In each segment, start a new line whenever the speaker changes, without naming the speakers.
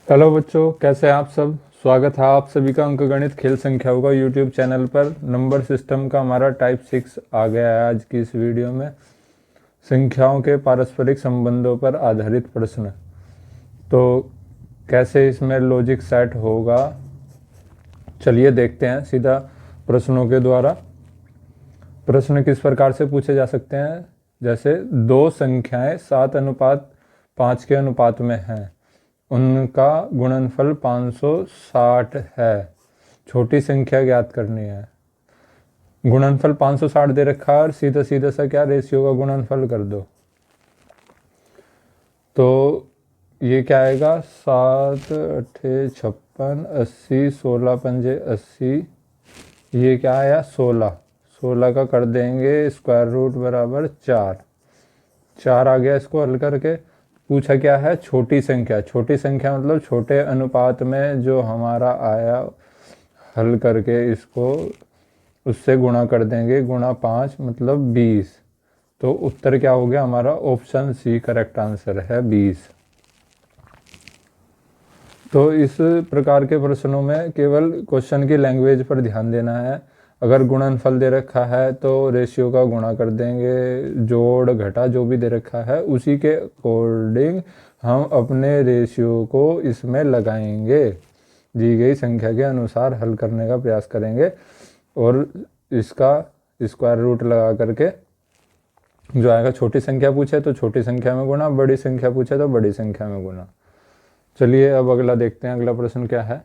Hello बच्चों, कैसे हैं आप सब। स्वागत है आप सभी का अंकगणित खेल संख्याओं का यूट्यूब चैनल पर। नंबर सिस्टम का हमारा टाइप 6 आ गया है आज की इस वीडियो में। संख्याओं के पारस्परिक संबंधों पर आधारित प्रश्न। तो कैसे इसमें लॉजिक सेट होगा, चलिए देखते हैं सीधा प्रश्नों के द्वारा। प्रश्न किस प्रकार से पूछे जा सकते हैं, जैसे दो संख्याएं 7:5 के अनुपात में हैं, उनका गुणनफल 560 है, छोटी संख्या ज्ञात करनी है। गुणनफल 560 दे रखा है और सीधा सीधा सा क्या रेशियो का गुणनफल कर दो। तो ये क्या आएगा, 7 अट्ठे 56, 80, 16 पंजे 80, ये क्या आया 16। 16 का कर देंगे स्क्वायर रूट बराबर 4 आ गया। इसको हल करके पूछा क्या है, छोटी संख्या। छोटी संख्या मतलब छोटे अनुपात में जो हमारा आया, हल करके इसको उससे गुणा कर देंगे, गुणा 5 मतलब 20। तो उत्तर क्या हो गया हमारा, ऑप्शन सी करेक्ट आंसर है 20। तो इस प्रकार के प्रश्नों में केवल क्वेश्चन की लैंग्वेज पर ध्यान देना है। अगर गुणनफल दे रखा है तो रेशियो का गुणा कर देंगे, जोड़ घटा जो भी दे रखा है उसी के अकॉर्डिंग हम अपने रेशियो को इसमें लगाएंगे, दी गई संख्या के अनुसार हल करने का प्रयास करेंगे और इसका स्क्वायर रूट लगा करके जो आएगा, छोटी संख्या पूछे तो छोटी संख्या में गुणा, बड़ी संख्या पूछे तो बड़ी संख्या में गुणा। चलिए अब अगला देखते हैं, अगला प्रश्न क्या है।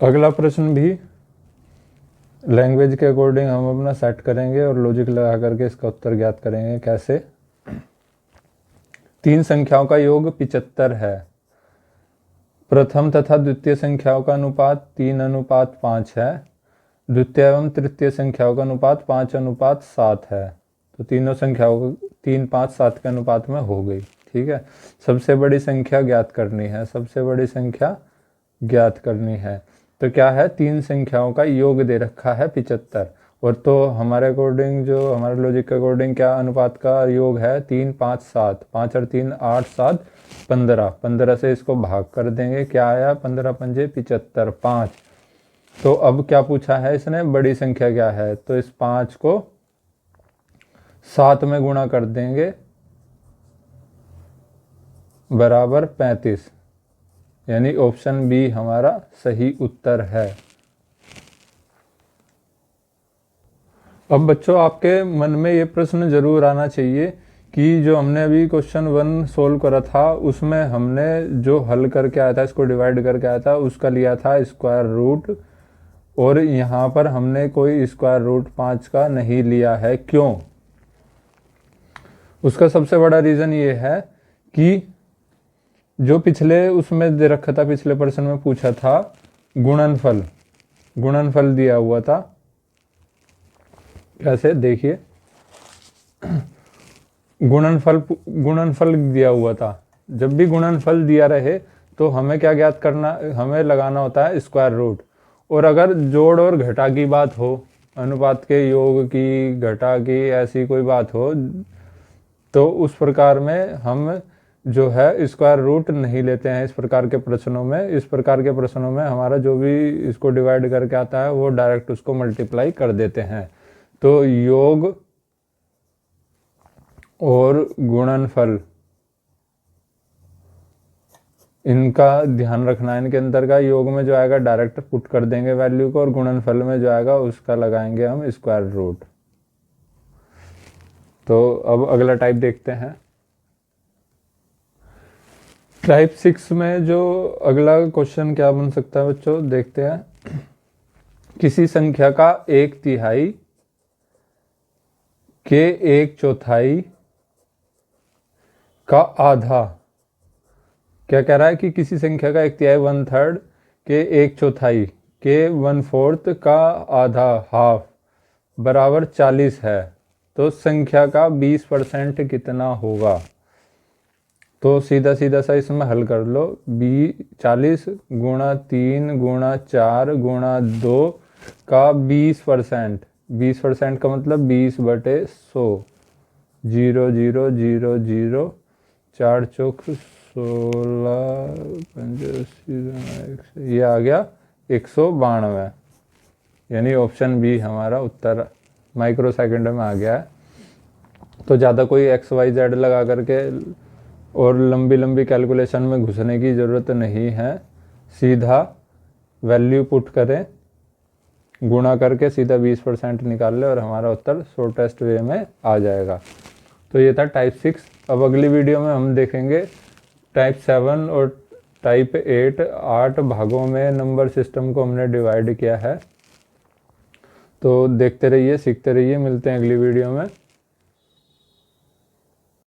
अगला प्रश्न भी लैंग्वेज के अकॉर्डिंग हम अपना सेट करेंगे और लॉजिक लगा करके इसका उत्तर ज्ञात करेंगे। कैसे, तीन संख्याओं का योग 75 है। प्रथम तथा द्वितीय संख्याओं का अनुपात 3:5 है। द्वितीय एवं तृतीय संख्याओं का अनुपात 5:7 है। तो तीनों संख्याओं 3, 5, 7 के अनुपात में हो गई। ठीक है, सबसे बड़ी संख्या ज्ञात करनी है, सबसे बड़ी संख्या ज्ञात करनी है। तो क्या है, तीन संख्याओं का योग दे रखा है 75, और तो हमारे अकॉर्डिंग, जो हमारे लॉजिक के अकॉर्डिंग क्या अनुपात का योग है, 3, 5, 7, 5 और 3 8, 7 15, 15 से इसको भाग कर देंगे, क्या आया 15 पंजे 75, 5। तो अब क्या पूछा है इसने, बड़ी संख्या क्या है, तो इस 5 को 7 में गुणा कर देंगे बराबर 35, यानी ऑप्शन बी हमारा सही उत्तर है। अब बच्चों आपके मन में ये प्रश्न जरूर आना चाहिए कि जो हमने अभी क्वेश्चन 1 सोल्व करा था उसमें हमने जो हल करके आया था, इसको डिवाइड करके आया था, उसका लिया था स्क्वायर रूट, और यहाँ पर हमने कोई स्क्वायर रूट 5 का नहीं लिया है, क्यों। उसका सबसे बड़ा रीज़न ये है कि जो पिछले उसमें दे रखा था, पिछले प्रश्न में पूछा था गुणनफल, गुणनफल दिया हुआ था। कैसे देखिए, गुणनफल दिया हुआ था। जब भी गुणनफल दिया रहे तो हमें क्या ज्ञात करना, हमें लगाना होता है स्क्वायर रूट। और अगर जोड़ और घटा की बात हो, अनुपात के योग की, घटा की, ऐसी कोई बात हो, तो उस प्रकार में हम जो है स्क्वायर रूट नहीं लेते हैं इस प्रकार के प्रश्नों में। इस प्रकार के प्रश्नों में हमारा जो भी इसको डिवाइड करके आता है वो डायरेक्ट उसको मल्टीप्लाई कर देते हैं। तो योग और गुणनफल, इनका ध्यान रखना है। इनके अंदर का योग में जो आएगा डायरेक्ट पुट कर देंगे वैल्यू को, और गुणनफल में जो आएगा उसका लगाएंगे हम स्क्वायर रूट। तो अब अगला टाइप देखते हैं। टाइप 6 में जो अगला क्वेश्चन क्या बन सकता है बच्चों, देखते हैं। किसी संख्या का 1/3 के 1/4 का आधा, क्या कह रहा है कि किसी संख्या का 1/3 1/3 के 1/4 के 1/4 का आधा, हाफ, बराबर 40 है, तो संख्या का 20% कितना होगा। तो सीधा सीधा सा इसमें हल कर लो, 40 गुणा 3 गुणा 4 गुणा 2 का 20%, 20% का मतलब 20/100, 0 0 0 0, 4 चौक 16 85 ये आ गया 192, यानी ऑप्शन बी हमारा उत्तर माइक्रो सेकंड में आ गया है। तो ज़्यादा कोई XYZ लगा करके और लंबी लंबी कैलकुलेशन में घुसने की ज़रूरत नहीं है, सीधा वैल्यू पुट करें, गुणा करके सीधा 20% निकाल ले और हमारा उत्तर शॉर्टेस्ट वे में आ जाएगा। तो ये था टाइप 6। अब अगली वीडियो में हम देखेंगे टाइप 7 और टाइप 8। 8 भागों में नंबर सिस्टम को हमने डिवाइड किया है। तो देखते रहिए, सीखते रहिए, मिलते हैं अगली वीडियो में।